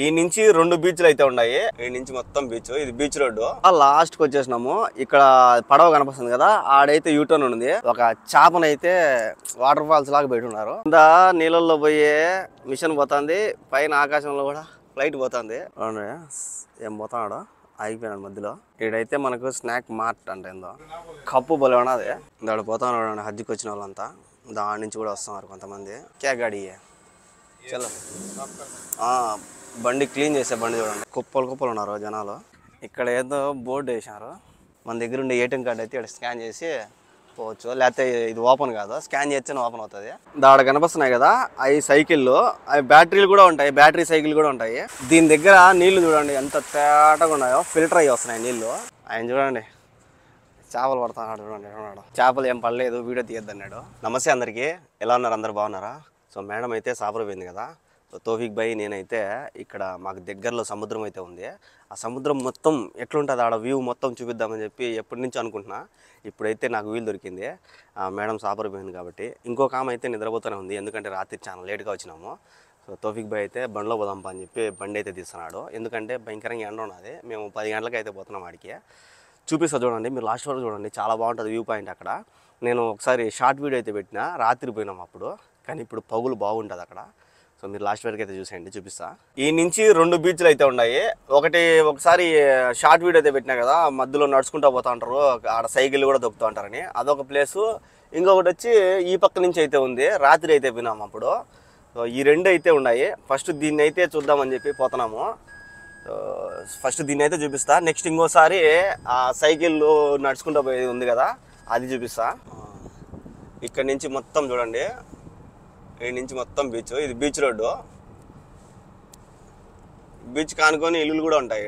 ఈ నుంచి 2 బీచ్లు అయితే ఉన్నాయి. ఈ నుంచి మొత్తం బీచ్, ఇది బీచ్ రోడ్డు. లాస్ట్ కి వచ్చేసినాము. ఇక్కడ పడవ కనిపిస్తుంది కదా, ఆడైతే యూటర్న్ ఉంది. ఒక చేపనైతే వాటర్ ఫాల్స్ లాగా పెట్టున్నారు. కింద నీళ్ళల్లో పోయే మిషన్ పోతుంది, పైన ఆకాశంలో కూడా ఫ్లైట్ పోతుంది. ఏం పోతాడు, ఆగిపోయినాడు మధ్యలో. ఈడైతే మనకు స్నాక్ మార్ట్ అంటే ఏందో కప్పు బలి ఉన్నది. దాడు పోతాడు హజ్జికి వచ్చిన వాళ్ళంతా. దాని నుంచి కూడా వస్తున్నారు కొంతమంది. కేగాడి చలో బండి క్లీన్ చేసే బండి చూడండి, కుప్పలు ఉన్నారు జనాలు. ఇక్కడ ఏదో బోర్డు వేసినారు. మన దగ్గర ఉండే ఏటీఎం కార్డు అయితే ఇక్కడ స్కాన్ చేసి పోవచ్చు, లేకపోతే ఇది ఓపెన్ కాదు, స్కాన్ చేస్తే ఓపెన్ అవుతుంది. దాడ కనిపిస్తున్నాయి కదా, అవి సైకిళ్ళు, అవి బ్యాటరీలు కూడా ఉంటాయి, బ్యాటరీ సైకిల్ కూడా ఉంటాయి. దీని దగ్గర నీళ్లు చూడండి ఎంత తేటగా ఉన్నాయో, ఫిల్టర్ అయ్యి వస్తున్నాయి నీళ్లు. ఆయన చూడండి చేపలు పడుతున్నాడు, చూడండి ఎక్కడున్నాడు. చేపలు ఏం పడలేదు, వీడియో తీయొద్దన్నాడు. నమస్తే అందరికీ, ఎలా ఉన్నారు, అందరు బాగున్నారా? సో మేడం అయితే సాపర పోయింది కదా, తోఫిక్ భాయ్ నేనైతే ఇక్కడ మాకు దగ్గరలో సముద్రం అయితే ఉంది. ఆ సముద్రం మొత్తం ఎట్లుంటుంది, ఆడ వ్యూ మొత్తం చూపిద్దామని చెప్పి ఎప్పటి నుంచో అనుకుంటున్నా. ఇప్పుడైతే నాకు వీలు దొరికింది. మేడం సాపర పోయింది కాబట్టి. ఇంకొక ఆమె అయితే నిద్రపోతూనే ఉంది, ఎందుకంటే రాత్రి చాలా లేట్గా వచ్చినాము. సో తోఫిక్ భాయ్ అయితే బండిలో పోదాంపా అని చెప్పి బండి అయితే తీస్తున్నాడు, ఎందుకంటే భయంకరంగా ఎండ ఉన్నది. మేము 10 గంటలకు అయితే పోతున్నాం ఆడికి. చూపిస్తా చూడండి, మీరు లాస్ట్ వరకు చూడండి, చాలా బాగుంటుంది వ్యూ పాయింట్ అక్కడ. నేను ఒకసారి షార్ట్ వీడియో అయితే పెట్టినా, రాత్రి పోయినాం అప్పుడు, కానీ ఇప్పుడు పగులు బాగుంటుంది అక్కడ. సో మీరు లాస్ట్ వరకు అయితే చూసేయండి, చూపిస్తా. ఈ నుంచి 2 బీచ్లు అయితే ఉన్నాయి. ఒకసారి షార్ట్ వీడియో అయితే పెట్టినా కదా, మధ్యలో నడుచుకుంటూ పోతా ఉంటారు, ఆడ సైకిల్ కూడా దొక్కుతూ ఉంటారని, అదొక ప్లేసు. ఇంకొకటి వచ్చి ఈ పక్క నుంచి అయితే ఉంది, రాత్రి అయితే పోయినాము అప్పుడు. సో ఈ 2 అయితే ఉన్నాయి. ఫస్ట్ దీన్ని అయితే చూద్దామని చెప్పి పోతున్నాము. ఫస్ట్ దీన్ని అయితే చూపిస్తా, నెక్స్ట్ ఇంకోసారి ఆ సైకిల్ నడుచుకుంటూ పోయేది ఉంది కదా, అది చూపిస్తా. ఇక్కడ నుంచి మొత్తం చూడండి, ఈ నుంచి మొత్తం బీచ్, ఇది బీచ్ రోడ్డు. బీచ్ కానుకొని ఇల్లులు కూడా ఉంటాయి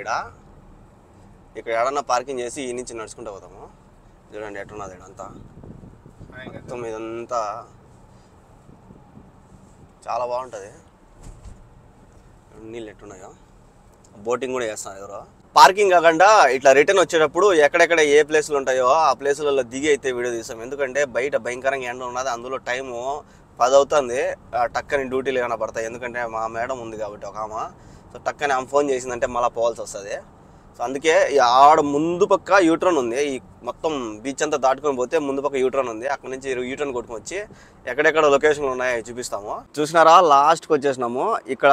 ఇక్కడ ఎడన్నా పార్కింగ్ చేసి ఈ నుంచి నడుచుకుంటూ పోతాము. చూడండి ఎట్టున్నది ఇడంతా, మొత్తం ఇదంతా చాలా బాగుంటుంది. నీళ్ళు ఎట్టున్నాయో, బోటింగ్ కూడా చేస్తున్నారు ఎవరో. పార్కింగ్ కాకుండా ఇట్లా రిటర్న్ వచ్చేటప్పుడు ఎక్కడెక్కడ ఏ ప్లేసులు ఉంటాయో ఆ ప్లేసులలో దిగి అయితే వీడియో తీస్తాం, ఎందుకంటే బయట భయంకరంగా ఎండ ఉన్నది. అందులో టైము 10 అవుతుంది, టక్కని డ్యూటీలు ఏమైనా పడతాయి, ఎందుకంటే మా మేడం ఉంది కాబట్టి ఒక ఆమె. సో టక్కని ఆమె ఫోన్ చేసిందంటే మళ్ళీ పోవాల్సి వస్తుంది. సో అందుకే ఆడ ముందు పక్క యూటర్న్ ఉంది, ఈ మొత్తం బీచ్ అంతా దాటుకొని పోతే ముందు పక్క యూటర్న్ ఉంది, అక్కడ నుంచి యూటర్న్ కొట్టుకొని వచ్చి ఎక్కడెక్కడ లొకేషన్లు ఉన్నాయో చూపిస్తాము. చూసినారా, లాస్ట్కి వచ్చేసినాము. ఇక్కడ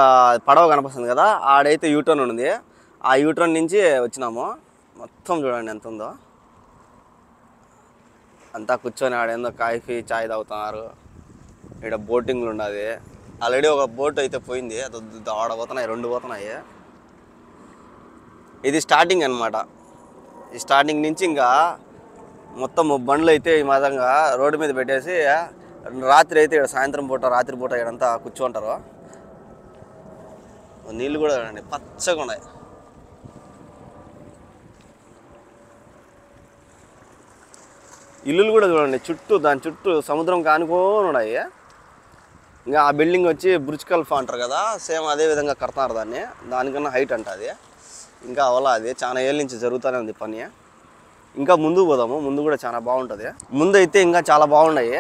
పడవ కనిపిస్తుంది కదా, ఆడైతే యూటర్న్ ఉంది, ఆ యూటర్న్ నుంచి వచ్చినాము. మొత్తం చూడండి ఎంత ఉందో, అంతా కూర్చొని ఆడేందో కాఫీ చాయ్ తాగుతున్నారు. ఇక్కడ బోటింగ్లు ఉన్నది, ఆల్రెడీ ఒక బోట్ అయితే పోయింది, ఆడ పోతున్నాయి, 2 పోతున్నాయి. ఇది స్టార్టింగ్ అనమాట. ఈ స్టార్టింగ్ నుంచి ఇంకా మొత్తం బండ్లు అయితే ఈ మాదిరిగా రోడ్డు మీద పెట్టేసి రాత్రి అయితే ఇక్కడ సాయంత్రం పూట రాత్రి పూట ఇక్కడంతా కూర్చోంటారు. నీళ్ళు కూడా చూడండి పచ్చగా ఉన్నాయి. ఇల్లులు కూడా చూడండి, దాని చుట్టూ సముద్రం కానుకొని ఉన్నాయి. ఇంకా ఆ బిల్డింగ్ వచ్చి బుర్జ్ ఖలీఫా అంటారు కదా, సేమ్ అదే విధంగా కడతారు దాన్ని, దానికన్నా హైట్ అంట అది. ఇంకా అవలా అది చాలా ఏళ్ళ నుంచి జరుగుతూనే ఉంది పని. ఇంకా ముందుకు పోదాము, ముందు కూడా చాలా బాగుంటుంది. ముందు అయితే ఇంకా చాలా బాగున్నాయి.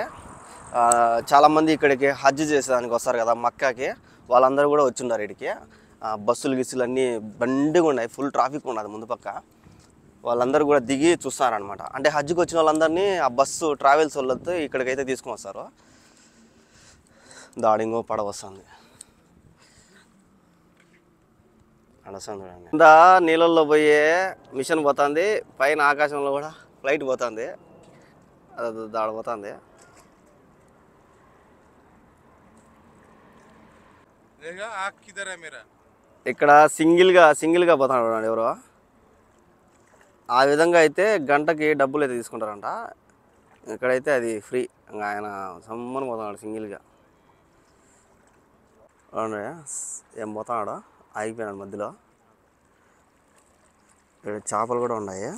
చాలామంది ఇక్కడికి హజ్ చేసేదానికి వస్తారు కదా మక్కాకి, వాళ్ళందరూ కూడా వచ్చిన్నారు ఇక్కడికి. బస్సులు గిస్సులు అన్నీ బండిగా ఉన్నాయి, ఫుల్ ట్రాఫిక్ ఉన్నది ముందు పక్క. వాళ్ళందరూ కూడా దిగి చూస్తారనమాట, అంటే హజ్కి వచ్చిన వాళ్ళందరినీ ఆ బస్సు ట్రావెల్స్ వాళ్ళతో ఇక్కడికైతే తీసుకొని వస్తారు. దాడింగో పడవ వస్తుంది, అండర్స్టాండ్ చూడండి. కింద నీళ్ళల్లో పోయే మిషన్ పోతుంది, పైన ఆకాశంలో కూడా ఫ్లైట్ పోతుంది, అది దాడ పోతుంది. ఇక్కడ సింగిల్గా పోతాడు చూడండి ఎవరో. ఆ విధంగా అయితే గంటకి డబ్బులు అయితే తీసుకుంటారంట, ఇక్కడైతే అది ఫ్రీ. ఇంకా ఆయన సమ్మని పోతున్నాడు సింగిల్గా. ఏం పోతున్నాడు, ఆగిపోయినాడు మధ్యలో. ఇక్కడ చేపలు కూడా ఉన్నాయి,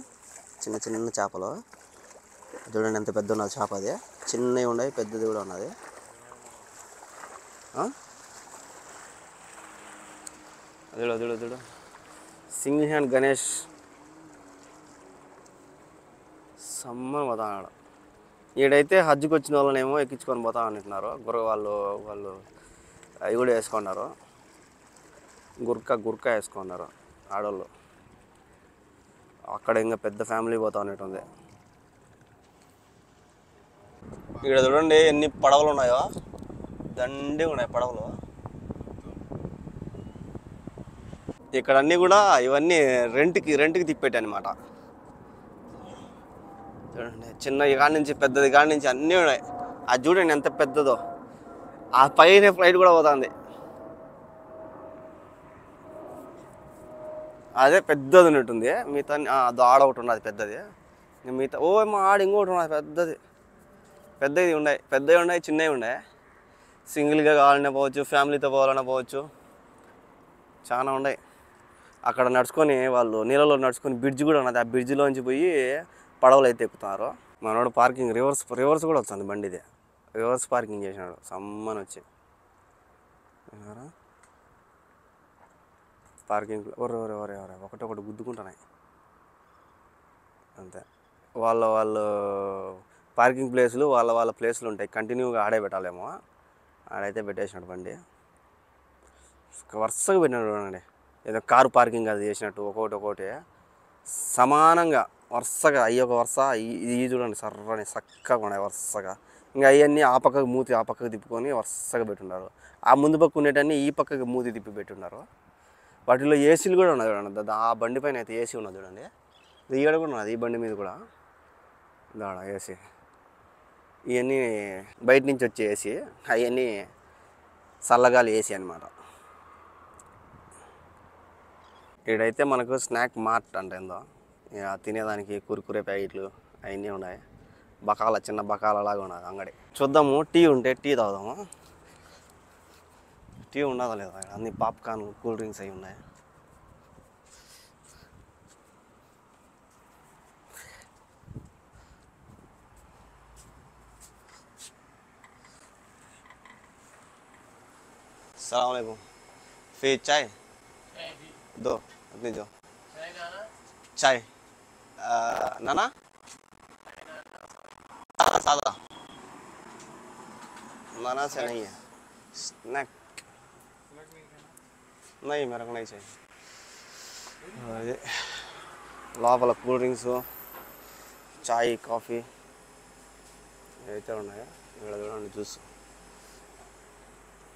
చిన్న చిన్న చేపలు చూడండి ఎంత పెద్ద ఉన్నది చేప. అది చిన్నవి ఉన్నాయి, పెద్దది కూడా ఉన్నది. చూడు సింగిల్ హ్యాండ్ గణేష్ సమ్మని పోతున్నాడు. ఈడైతే హజ్కి వచ్చిన వాళ్ళనేమో ఎక్కించుకొని పోతా అంటున్నారు, వాళ్ళు అవి కూడా వేసుకున్నారు. గుర్కా వేసుకున్నారు ఆడవాళ్ళు. అక్కడ ఇంకా పెద్ద ఫ్యామిలీ పోతా ఉన్నట్టుంది. ఇక్కడ చూడండి ఎన్ని పడవలు ఉన్నాయో, దండి ఉన్నాయి పడవలు. ఇక్కడ అన్నీ కూడా ఇవన్నీ రెంట్కి తిప్పెట్టాయి అనమాట. చూడండి చిన్న కాడి నుంచి పెద్దది కాడి నుంచి అన్నీ ఉన్నాయి. అది చూడండి ఎంత పెద్దదో. ఆ పైన ఫ్లైట్ కూడా పోతుంది. అదే పెద్దది ఉన్నట్టుంది. మిగతా ఆడ ఒకటి ఉన్నది పెద్దది. మిగతా మా ఆడ ఇంకోటి ఉన్నది పెద్దవి ఉన్నాయి, చిన్నవి ఉన్నాయి. సింగిల్గా కావాలన్నా పోవచ్చు, ఫ్యామిలీతో పోవాలన్నా పోవచ్చు, చాలా ఉన్నాయి. అక్కడ నడుచుకొని వాళ్ళు నీళ్ళలో నడుచుకొని బ్రిడ్జ్ కూడా ఉన్నది. ఆ బ్రిడ్జ్లోంచి పోయి పడవలు అయితే ఎక్కుతున్నారు. మనోడు పార్కింగ్ రివర్స్ కూడా వస్తుంది బండిది. రివర్స్ పార్కింగ్ చేసినాడు సమ్మని వచ్చి. పార్కింగ్ ఒకటొకటి గుద్దుకుంటున్నాయి అంతే. వాళ్ళు పార్కింగ్ ప్లేసులు వాళ్ళ ప్లేసులు ఉంటాయి. కంటిన్యూగా ఆడే పెట్టాలేమో. ఆడైతే పెట్టేసినాడు బండి. వరుసగా పెట్టినాడు చూడండి. ఏదో కారు పార్కింగ్ అది చేసినట్టు ఒక్కొక్కటి సమానంగా వరుసగా అయ్యి ఒక వరుస ఇది చూడండి సర్రని చక్కగా ఉన్నాయి వరుసగా. ఇంకా అవన్నీ ఆ పక్కకు తిప్పుకొని వరుసగా పెట్టున్నారు. ఆ ముందు పక్క ఉండేటన్నీ ఈ పక్కకి మూతి తిప్పి పెట్టున్నారు. వాటిలో ఏసీలు కూడా ఉన్నాయి చూడండి. ఆ బండి పైన అయితే ఏసీ ఉన్నది చూడండి. ఇక్కడ కూడా ఉన్నది ఈ బండి మీద కూడా దాడ ఏసీ. ఇవన్నీ బయట నుంచి వచ్చే ఏసీ, అవన్నీ చల్లగాలి ఏసీ అనమాట. ఇక్కడైతే మనకు స్నాక్ మార్ట్ అంటే ఏందో ఇక తినేదానికి కురుకురే ప్యాకెట్లు అవన్నీ ఉన్నాయి. చిన్న బకాల లాగా ఉన్నది అంగడి. చూద్దాము, టీ ఉంటే టీ తాగుదాము. టీ ఉండదా లేదా? అన్ని పాప్కార్న్ కూల్ డ్రింక్స్ అవి ఉన్నాయి. अस्सलाम वालेकुम। फिर चाय दो, अपनी दो चाय। नाना सादा नाना से नहीं है। स्नैक नहीं, मेरे को नहीं चाहिए। లోపల కూల్ డ్రింక్స్, చాయ్, కాఫీ అయితే ఉన్నాయి. ఇక్కడ చూడండి జ్యూస్,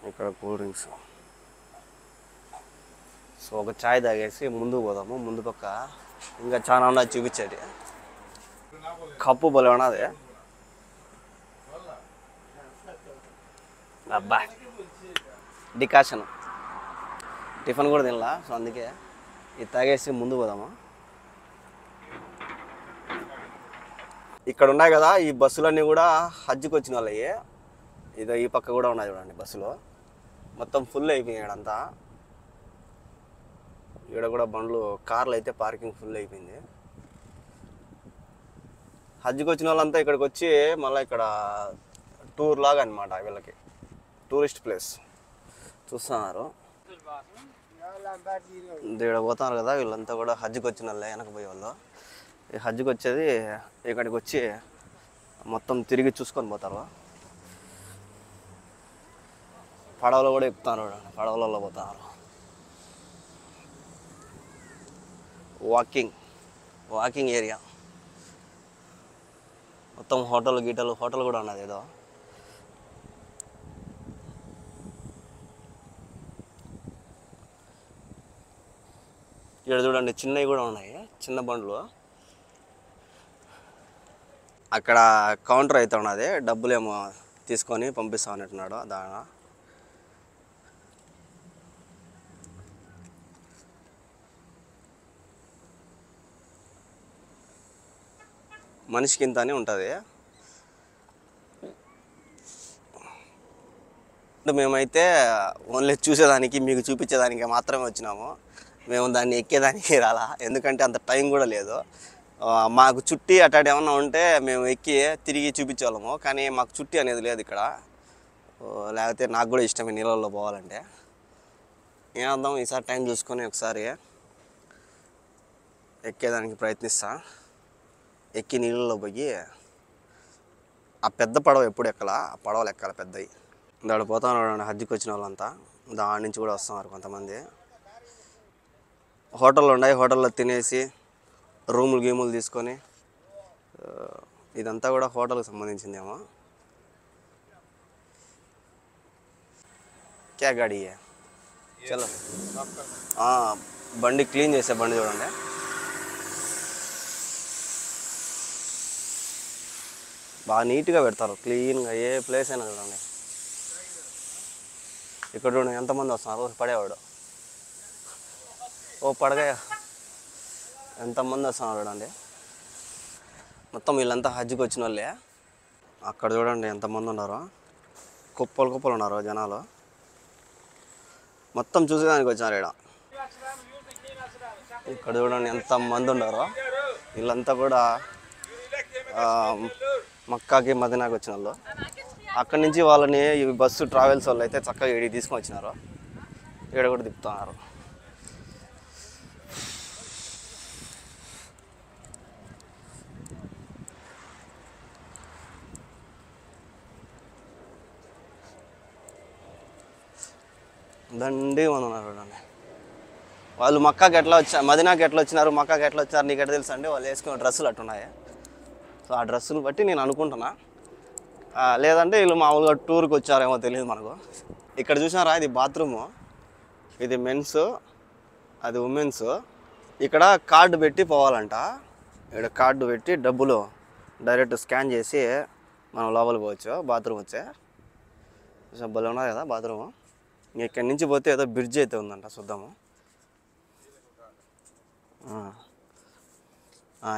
ఇక్కడ కూల్ డ్రింక్స్. సో ఒక చాయ్ తాగేసి ముందుకు పోదాము. ముందు పక్క ఇంకా చాలా ఉన్నాయి చూపించేది. కప్పు భలే ఉన్నది. అబ్బా డికాషన్. టిఫిన్ కూడా తినలా, సో అందుకే ఇది తాగేసి ముందు పోదాము. ఇక్కడ ఉన్నాయి కదా ఈ బస్సులన్నీ కూడా హజ్కి వచ్చిన వాళ్ళవి. ఇదో ఈ పక్క కూడా ఉన్నాయి చూడండి బస్సులో. మొత్తం ఫుల్ అయిపోయినాయి అంతా. ఇక్కడ కూడా బండ్లు, కార్లు అయితే పార్కింగ్ ఫుల్ అయిపోయింది. హజ్కి వచ్చిన వాళ్ళంతా ఇక్కడికి వచ్చి మళ్ళీ ఇక్కడ టూర్ లాగా అనమాట. వీళ్ళకి టూరిస్ట్ ప్లేస్ చూస్తున్నారు. ఇక్కడ పోతున్నారు కదా వీళ్ళంతా కూడా హజ్కి వచ్చిన వాళ్ళే, వెనక పోయే వాళ్ళు. ఈ హజ్కి వచ్చేది ఇక్కడికి వచ్చి మొత్తం తిరిగి చూసుకొని పోతారు. పడవలో కూడా ఎక్కుతారు, పడవలలో పోతారు. వాకింగ్ ఏరియా మొత్తం. హోటల్ కూడా ఉన్నది ఏదో. ఇక్కడ చూడండి చిన్నవి కూడా ఉన్నాయి, చిన్న బండ్లు. అక్కడ కౌంటర్ అయితే ఉన్నది, డబ్బులేమో తీసుకొని పంపిస్తా అన్నట్టున్నాడు. దాని మనిషికి ఇంత అని ఉంటుంది. మేమైతే ఓన్లీ చూసేదానికి, మీకు చూపించేదానికి మాత్రమే వచ్చినాము. మేము దాన్ని ఎక్కేదానికి రాలా, ఎందుకంటే అంత టైం కూడా లేదు. మాకు చుట్టి అట్లాంటి ఏమన్నా ఉంటే మేము ఎక్కి తిరిగి చూపించేవాళ్ళము, కానీ మాకు చుట్టి అనేది లేదు ఇక్కడ. లేకపోతే నాకు కూడా ఇష్టమే నీళ్ళల్లో పోవాలంటే. ఏమద్దాం, ఈసారి టైం చూసుకొని ఒకసారి ఎక్కేదానికి ప్రయత్నిస్తా. ఎక్కి నీళ్ళలో పోయి ఆ పెద్ద పడవ ఎప్పుడు ఎక్కాలా, ఆ పడవలు ఎక్కాలి పెద్దవి. దాడు పోతాను హజ్కి వచ్చిన వాళ్ళంతా. దాని నుంచి కూడా వస్తున్నారు కొంతమంది. హోటళ్ళు ఉన్నాయి, హోటల్లో తినేసి రూములు గీములు తీసుకొని ఇదంతా కూడా హోటల్కి సంబంధించిందేమో. క్యా గాడి చలో బండి క్లీన్ చేసే బండి చూడండి. బాగా నీట్గా పెడతారు, క్లీన్గా. ఏ ప్లేస్ అయినా చూడండి. ఇక్కడ చూడండి ఎంతమంది వస్తున్నారు. పడేవాడు ఓ పడగయ ఎంతమంది వస్తున్నారు చూడండి. మొత్తం వీళ్ళంతా హజ్కి వచ్చిన వాళ్ళే. అక్కడ చూడండి ఎంతమంది ఉన్నారు, కుప్పలు కుప్పలు ఉన్నారు జనాలు. మొత్తం చూసేదానికి వచ్చారు ఇక్కడ. ఇక్కడ చూడండి ఎంతమంది ఉన్నారు. వీళ్ళంతా కూడా మక్కాకి మదీనాకి వచ్చిన వాళ్ళు. అక్కడి నుంచి వాళ్ళని ఈ బస్సు ట్రావెల్స్ వాళ్ళు అయితే చక్కగా ఇక్కడికి తీసుకొని వచ్చినారు. ఇక్కడ కూడా తిప్పుతున్నారు. దండి మంది ఉన్నారు చూడండి. వాళ్ళు మక్కాకి ఎట్లా వచ్చారు, మదీనాకి ఎట్లా వచ్చినారు, మక్కాకి ఎట్లా వచ్చారు నీకు ఎట్లా తెలుసు అంటే వాళ్ళు వేసుకున్న డ్రెస్సులు అట్టున్నాయి. సో ఆ డ్రెస్సులు బట్టి నేను అనుకుంటున్నా, లేదంటే వీళ్ళు మామూలుగా టూర్కి వచ్చారేమో తెలియదు మనకు. ఇక్కడ చూసినారా, ఇది బాత్రూము, ఇది మెన్స్, అది ఉమెన్స్. ఇక్కడ కార్డు పెట్టి పోవాలంట. ఇక్కడ కార్డు పెట్టి డబ్బులు డైరెక్ట్ స్కాన్ చేసి మనం లోపలికి పోవచ్చు. బాత్రూమ్ వచ్చే భలే ఉన్నది కదా బాత్రూము. ఇక్కడి నుంచి పోతే ఏదో బ్రిడ్జ్ అయితే ఉందంట, చూద్దాము.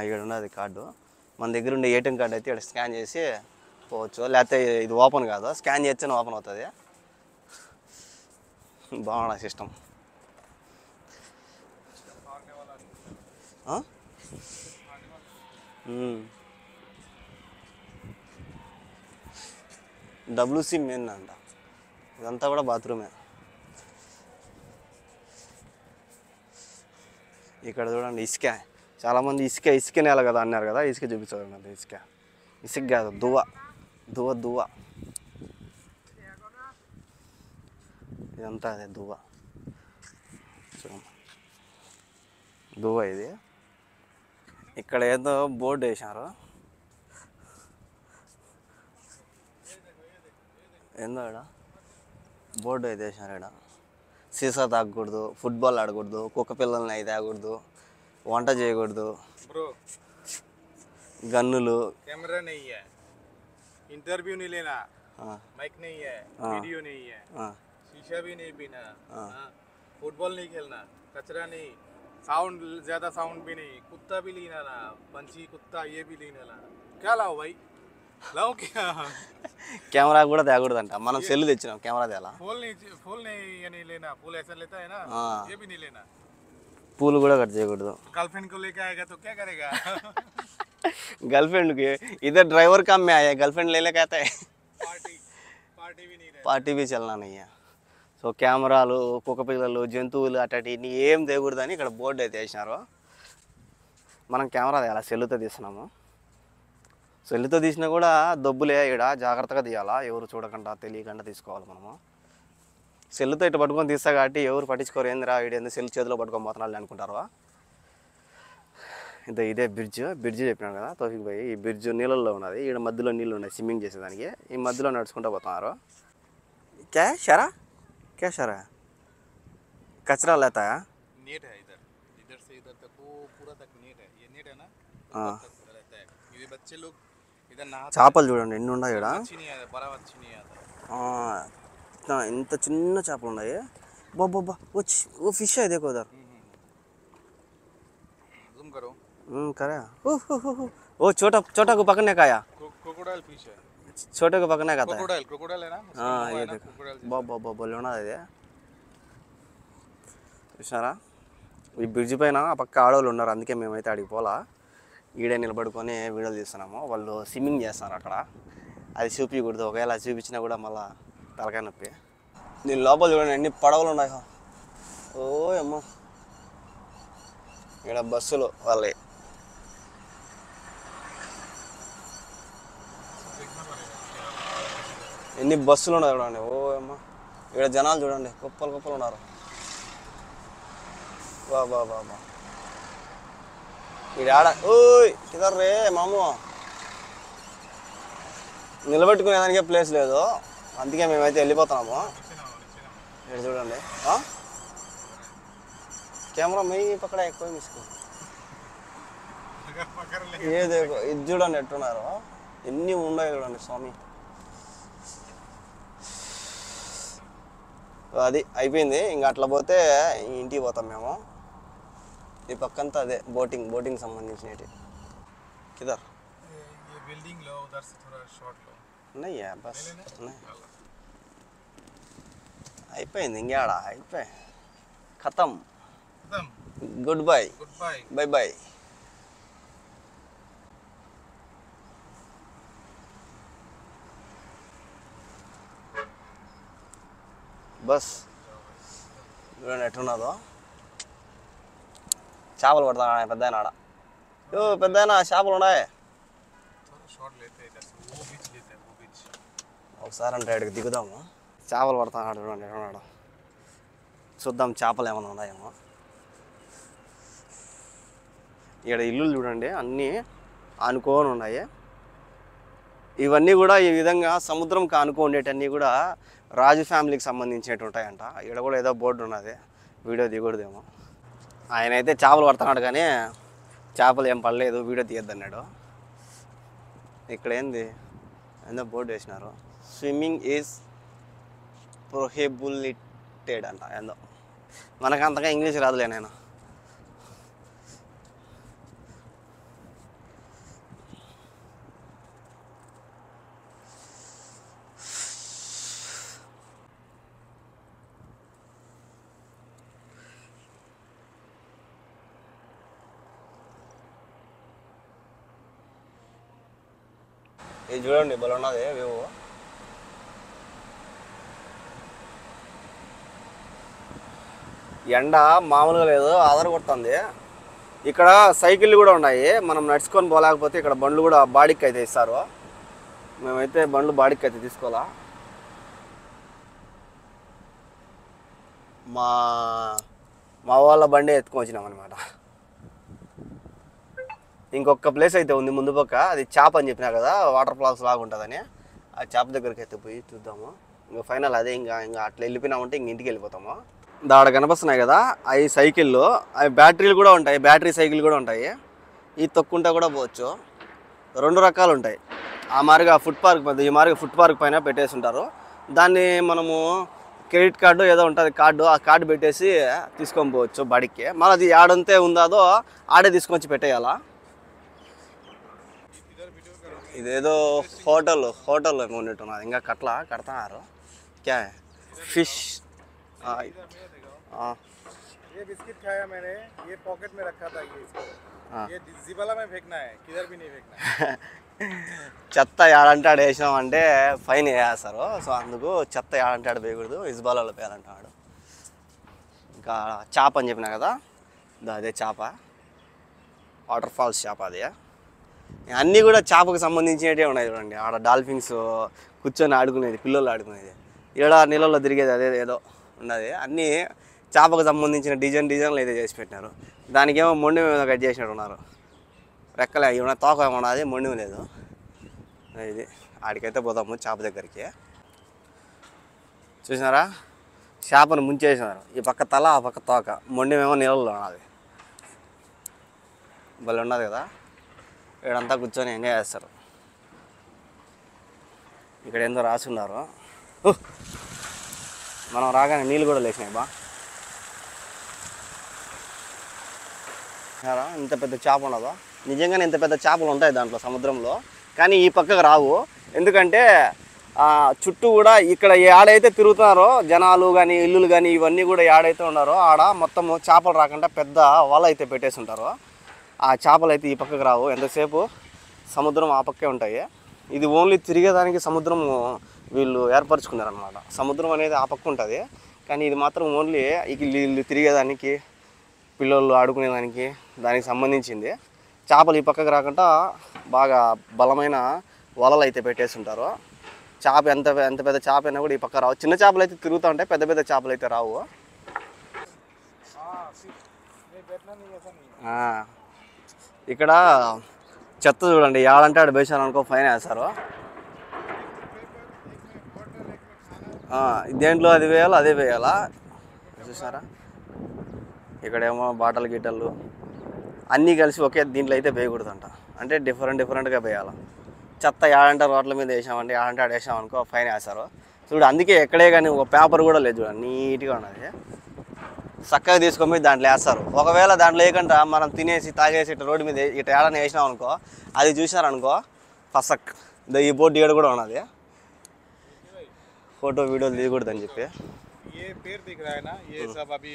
ఇక్కడ ఉన్నది కార్డు. మన దగ్గర ఉండే ఏటీఎం కార్డు అయితే ఇక్కడ స్కాన్ చేసి పోవచ్చు. లేకపోతే ఇది ఓపెన్ కాదు, స్కాన్ చేస్తేనే ఓపెన్ అవుతుంది. బాగుంది సిస్టమ్. WC మెయిన్ అంట. ఇదంతా కూడా బాత్రూమే. ఇక్కడ చూడండి ఇసుక. చాలామంది ఇసుక నేల కదా అన్నారు కదా, ఇసుక చూపించాలి. ఇసుక కాదు, దువ్వ. ఇదంతా అదే దువ్వ ఇది. ఇక్కడ ఏదో బోర్డు వేశారు, ఏందో ఇక్కడ బోర్డు అయితే వేసారు. ఇక్కడ సీసా తాగకూడదు, ఫుట్బాల్ ఆడకూడదు, కుక్క పిల్లల్ని అయి తాగకూడదు, వంట చేయకూడదు, గన్నులు. कैमरा नहीं है, इंटरव्यू नहीं लेना, माइक नहीं है, वीडियो नहीं है, शीशा भी नहीं पीना, फुटबॉल नहीं खेलना, कचरा नहीं, साउंड ज्यादा साउंड भी नहीं, कुत्ता भी नहीं लाना, पंछी कुत्ता ये भी नहीं लाना. क्या लाओ भाई, लाओ क्या? కెమెరా కూడా తేకూడదంట. మనం సెల్ తెచ్చినాం, కెమెరా తేలా. फूल नहीं ये नहीं लेना, फूल ऐसा लेता है ना, ये भी नहीं लेना. పూలు కూడా కట్ చేయకూడదు. गर्लफ्रेंड को लेके आएगा तो क्या करेगा? गर्लफ्रेंड के इधर ड्राइवर काम में आया, गर्लफ्रेंड ले लेके आता है. पार्टी भी नहीं, పార్టీ भी चलना नहीं है. సో కెమెరాలు, కుక్క పిల్లలు, జంతువులు అట్లాంటి ఏం తేకూడదని ఇక్కడ బోర్డు అయితే వేసినారు. మనం కెమెరా తీయాలి, సెల్లుతో తీస్తున్నాము. సెల్లుతో తీసినా కూడా దొబ్బులే. ఇక్కడ జాగ్రత్తగా తీయాలా, ఎవరు చూడకుండా తెలియకుండా తీసుకోవాలి మనము. సెల్లుతో ఇటు పట్టుకొని తీస్తా కాబట్టి ఎవరు పట్టించుకోరు. ఏందిరా వీడేంది సెల్ చేతిలో పట్టుకొని పోతున్నాడు అనుకుంటారు. ఇదే బ్రిడ్జ్ చెప్పినాను కదా తోఫిక్ భాయ్. ఈ బ్రిడ్జ్ నీళ్ళల్లో ఉన్నది. ఇక్కడ మధ్యలో నీళ్ళు ఉన్నాయి స్విమ్మింగ్ చేసేదానికి. ఈ మధ్యలో నడుచుకుంటూ పోతున్నారు. क्या शरा कचरा लेता है. नेट है इधर से इधर तक वो पूरा तक नेट है. ये नेट है ना, रहता है. ये बच्चे लोग इधर नहाते. చేపలు చూడండి ఎన్ని ఉన్నాయి ఇక్కడ. ఇంత చిన్న చేపలు ఉన్నాయి. బాబా वो फिश है देखो उधर. जूम करो. करे वो छोटा को पकड़ने का आया. क्रोकोडाइल फिश है. छोटे को पकड़ने का था. क्रोकोडाइल है ना. ये देखो బాబా బోల్ ఉన్నది అది. చూసారా, ఈ బ్రిడ్జ్ పైన ఆ పక్క ఆడవాళ్ళు ఉన్నారు. అందుకే మేమైతే అడిగి పోలా, ఈడే నిలబడుకొని వీడియోలు తీస్తున్నాము. వాళ్ళు స్విమ్మింగ్ చేస్తున్నారు అక్కడ. అది చూపించకూడదు, ఒకవేళ చూపించినా కూడా మళ్ళీ తలకాయ నొప్పి. దీని లోపల చూడండి ఎన్ని పడవలు ఉన్నాయో. ఓ అమ్మో, ఇక్కడ బస్సులు వాళ్ళే. ఎన్ని బస్సులు ఉన్నాయి చూడండి. ఓ అమ్మ, ఇక్కడ జనాలు చూడండి కుప్పలు కుప్పలు ఉన్నారు. బా బా బా బా ఇది ఆడ ఓయ్ కిదర్ రే మాము నిలబెట్టుకునేదానికే ప్లేస్ లేదు, అందుకే మేమైతే వెళ్ళిపోతున్నాము. ఇక్కడ చూడండి కెమెరా మీ పక్కన ఎక్కువ మిస్కు ఏదే ఇది చూడండి ఎట్టున్నారు, ఎన్ని ఉన్నాయి చూడండి స్వామి. అది అయిపోయింది, ఇంకా అట్లా పోతే ఇంటికి పోతాం మేము. ఈ పక్కంతా అదే బోటింగ్ సంబంధించినవి. కిదర్ ఉన్నాయ్యా బస్ ఉన్నాయి. అయిపోయింది ఇంకేడా అయిపోయి ఖతం. Good bye by by. Bus చూడండి ఎట్టున్నదో, చేపలు పడతా పెద్ద ఆడ. పెద్ద చేపలు ఉన్నాయి. ఒకసారి అంటే ఇక్కడికి దిగుదాము, చేపలు పడతాడు చూడండి ఎట్టున్నాడు. చూద్దాం చేపలు ఏమైనా ఉన్నాయేమో. ఇక్కడ ఇల్లులు చూడండి అన్నీ ఆనుకోని ఉన్నాయి. ఇవన్నీ కూడా ఈ విధంగా సముద్రంకి ఆనుకోండేటన్నీ కూడా రాజు ఫ్యామిలీకి సంబంధించినట్టు ఉంటాయంట. ఇక్కడ కూడా ఏదో బోర్డు ఉన్నది, వీడియో దిగకూడదేమో. ఆయన అయితే చేపలు పడుతున్నాడు కానీ చేపలు ఏం పడలేదు, వీడియో తీయద్దన్నాడు. ఇక్కడ ఏంది ఏదో బోర్డు వేసినారు, స్విమ్మింగ్ ఈజ్ ప్రొహిబిటెడ్ అంట. ఏందో మనకు అంతగా ఇంగ్లీష్ రాదులే నేను. ఇది చూడండి బల ఉన్నది వ్యూ. ఎండ మామూలుగా లేదు, ఆధార కొడుతుంది. ఇక్కడ సైకిళ్ళు కూడా ఉన్నాయి, మనం నడుచుకొని పోలేకపోతే ఇక్కడ బండ్లు కూడా బాడీకి అయితే ఇస్తారు. మేమైతే బండ్లు బాడీకి అయితే తీసుకోవాలా. మా వాళ్ళ బండి ఎత్తుకొని వచ్చినాం అనమాట. ఇంకొక ప్లేస్ అయితే ఉంది ముందు పక్క, అది చేప అని చెప్పినా కదా, వాటర్ ఫాల్స్ లాగా ఉంటుందని. ఆ చేప దగ్గరికి అయితే పోయి చూద్దాము. ఇంకా ఫైనల్ అదే, ఇంకా అట్లా వెళ్ళిపోయినామంటే ఇంక ఇంటికి వెళ్ళిపోతాము. దాడ కనిపిస్తున్నాయి కదా అవి సైకిళ్ళు, అవి బ్యాటరీలు కూడా ఉంటాయి, బ్యాటరీ సైకిల్ కూడా ఉంటాయి. ఈ తొక్కుంటా కూడా పోవచ్చు, 2 రకాలు ఉంటాయి. ఆ మారిగా ఫుట్ పార్క్ మధ్య ఈ మారిగా ఫుట్ పార్క్ పైన పెట్టేసి ఉంటారు. దాన్ని మనము క్రెడిట్ కార్డు ఏదో ఉంటుంది కార్డు, ఆ కార్డు పెట్టేసి తీసుకొని పోవచ్చు బడికి. మళ్ళీ అది ఆడంతే ఉందో ఆడే తీసుకొచ్చి పెట్టేయాలా. ఇదేదో హోటల్ ఉన్నట్టున్నది, ఇంకా కడుతున్నారు. క్యా ఫిష్ ये बिस्किट खाया मैंने, ये पॉकेट में रखा था, ये जिबाला में फेंकना है, किधर भी नहीं फेंकना है. చెత్త ఏడంటే ఆడ వేసినామంటే ఫైన్ వేస్తారు. సో అందుకు చెత్త ఏడంటే ఆడ వేయకూడదు, ఇజ్బాలలో వేయాలంటాడు. ఇంకా చేప అని చెప్పినా కదా, అదే చేప, వాటర్ ఫాల్స్ చేప. అది అన్నీ కూడా చేపకు సంబంధించినవి ఉన్నాయి చూడండి. ఆడ డాల్ఫిన్స్ కూర్చొని ఆడుకునేది, పిల్లలు ఆడుకునేది. ఈడ నీళ్ళల్లో తిరిగేది అదే ఏదో ఉన్నది. అన్నీ చేపకు సంబంధించిన డిజైన్లు అయితే చేసి పెట్టినారు. దానికేమో మొండి మీద కట్ చేసినట్టు ఉన్నారు. రెక్కలే ఏమన్నా తోక ఏమన్నా, అది మొండి లేదు. ఇది ఆడికైతే పోదాము చేప దగ్గరికి. చూసినారా, చేపను ముంచేసినారు. ఈ పక్క తల, ఆ పక్క తోక, మొండిమేమో నీళ్ళల్లో ఉన్నది. భలే ఉన్నది కదా. ఇక్కడంతా కూర్చొని ఎంజాయ్ చేస్తారు. ఇక్కడ ఏందో రాసి ఉన్నారు. మనం రాగానే నీళ్ళు కూడా లేచినాయి బా. ఇంత పెద్ద చేప ఉండదు. నిజంగానే ఇంత పెద్ద చేపలు ఉంటాయి దాంట్లో సముద్రంలో, కానీ ఈ పక్కకు రావు. ఎందుకంటే చుట్టూ కూడా ఇక్కడ ఏడైతే తిరుగుతున్నారో జనాలు కానీ ఇల్లులు కానీ ఇవన్నీ కూడా ఏడైతే ఉన్నారో ఆడ మొత్తము చేపలు రాకుండా పెద్ద వల అయితే పెట్టేసి ఉంటారు. ఆ చేపలు అయితే ఈ పక్కకు రావు. ఎంతసేపు సముద్రం ఆ పక్కే ఉంటాయి. ఇది ఓన్లీ తిరిగేదానికి సముద్రం వీళ్ళు ఏర్పరచుకున్నారనమాట. సముద్రం అనేది ఆ పక్క ఉంటుంది, కానీ ఇది మాత్రం ఓన్లీ వీళ్ళు తిరిగేదానికి, పిల్లలు ఆడుకునేదానికి, దానికి సంబంధించింది. చేపలు ఈ పక్కకు రాకుండా బాగా బలమైన వలలు అయితే పెట్టేసి ఉంటారు. చేప ఎంత పెద్ద చేప అయినా కూడా ఈ పక్క రావు. చిన్న చేపలు అయితే తిరుగుతూ ఉంటాయి, పెద్ద చేపలు అయితే రావు. ఇక్కడ చెత్త చూడండి, ఏడంటే ఆడ వేసాను అనుకో ఫైన్ వేస్తారు. దేంట్లో అది వేయాలో అదే వేయాలా చూసారా. ఇక్కడేమో బాటలు గిట్టలు అన్నీ కలిసి ఒకే దీంట్లో అయితే వేయకూడదంట, అంటే డిఫరెంట్గా వేయాలి. చెత్త ఏడంటే రోడ్ల మీద వేసామంటే ఏడంటే ఆడ వేసామనుకో ఫైన్ వేస్తారు. చూడు అందుకే ఎక్కడే కానీ ఒక పేపర్ కూడా లేదు చూడండి, నీట్గా ఉన్నది. చక్కగా తీసుకొని పోయి దాంట్లో వేస్తారు. ఒకవేళ దాంట్లో వేయకుండా మనం తినేసి తాగేసి ఇట్లా రోడ్డు మీద ఇట్లా ఏడని వేసినాం అనుకో, అది చూసారనుకో ఫసక్ ఈ బోర్డు ఏడు కూడా ఉన్నది, फोटो वीडियो దిగకూడదు అని చెప్పి. ये पेड़ दिख रहा है ना, ये सब अभी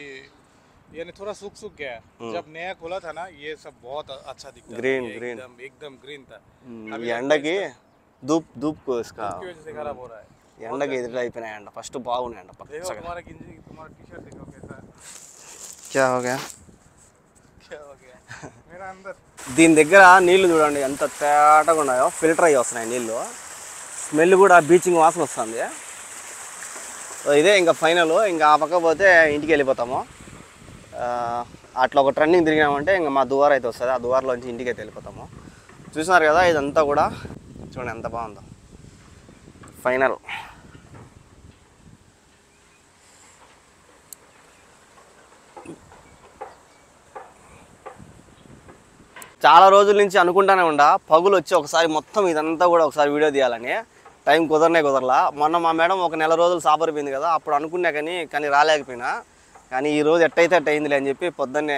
यानी थोड़ा सूख गया है. जब नया खोला था ना ये सब बहुत अच्छा दिखता था, ग्रीन एकदम ग्रीन था. ఈ ఎండకి धूप को इसका की वजह से खराब हो रहा है. ఎండకి ఎదురు అయిపోయినాయంట. ఫస్ట్ బాగున్నాయంట देखो तुम्हारा गिंजी तुम्हारा टी-शर्ट देखो कैसा क्या हो गया मेरा अंदर. దీని దగ్గర నీళ్లు చూడండి ఎంత తేటగా ఉన్నాయో, ఫిల్టర్ అయ్యి వస్తున్నాయి నీళ్ళు. స్మెల్ కూడా బీచింగ్ వాసన వస్తుంది. ఇదే ఇంకా ఫైనల్, ఇంకా ఆ పక్క పోతే ఇంటికి వెళ్ళిపోతాము. అట్లా ఒక ట్రెండింగ్ తిరిగినామంటే ఇంకా మా దువార అయితే వస్తుంది, ఆ దువారలోంచి ఇంటికి అయితే వెళ్ళిపోతాము. చూసినారు కదా ఇదంతా కూడా చూడండి ఎంత బాగుందో. ఫైనల్ చాలా రోజుల నుంచి అనుకుంటానే ఉండా పగులు వచ్చి ఒకసారి మొత్తం ఇదంతా కూడా ఒకసారి వీడియో తీయాలని. టైం కుదరలా. మొన్న మా మేడం ఒక నెల రోజులు సాపరిపోయింది కదా, అప్పుడు అనుకున్నా కానీ రాలేకపోయినా. కానీ ఈరోజు ఎట్టయితే అట్ట అయిందిలే అని చెప్పి పొద్దున్నే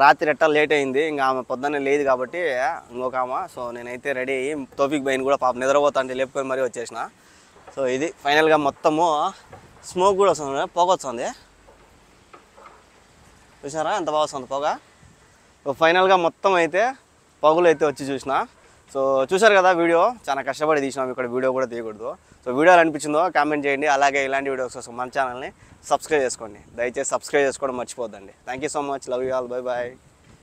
రాత్రి ఎట్ట లేట్ అయింది, ఇంకా ఆమె పొద్దున్నే లేదు కాబట్టి ఇంకొక ఆమె. సో నేనైతే రెడీ అయ్యి తోఫిక్ బైన్ కూడా పాప నిద్రపోతా అంటే లేపుకొని మరీ వచ్చేసిన. సో ఇది ఫైనల్గా మొత్తము స్మోక్ కూడా వస్తుంది, పొగ వస్తుంది. చూసారా ఎంత బాగా వస్తుంది పొగ. సో ఫైనల్గా మొత్తం అయితే పొగలు అయితే వచ్చి చూసిన. సో చూసారు కదా వీడియో, చాలా కష్టపడి తీసినాం. ఇక్కడ వీడియో కూడా తీయకూడదు. సో వీడియో అనిపించిందో కామెంట్ చేయండి. అలాగే ఇలాంటి వీడియోస్ కోసం మన ఛానల్ని సబ్స్క్రైబ్ చేసుకోండి. దయచేసి సబ్స్క్రైబ్ చేసుకోవడం మర్చిపోద్దండి. Thank you so much, love you all, bye bye.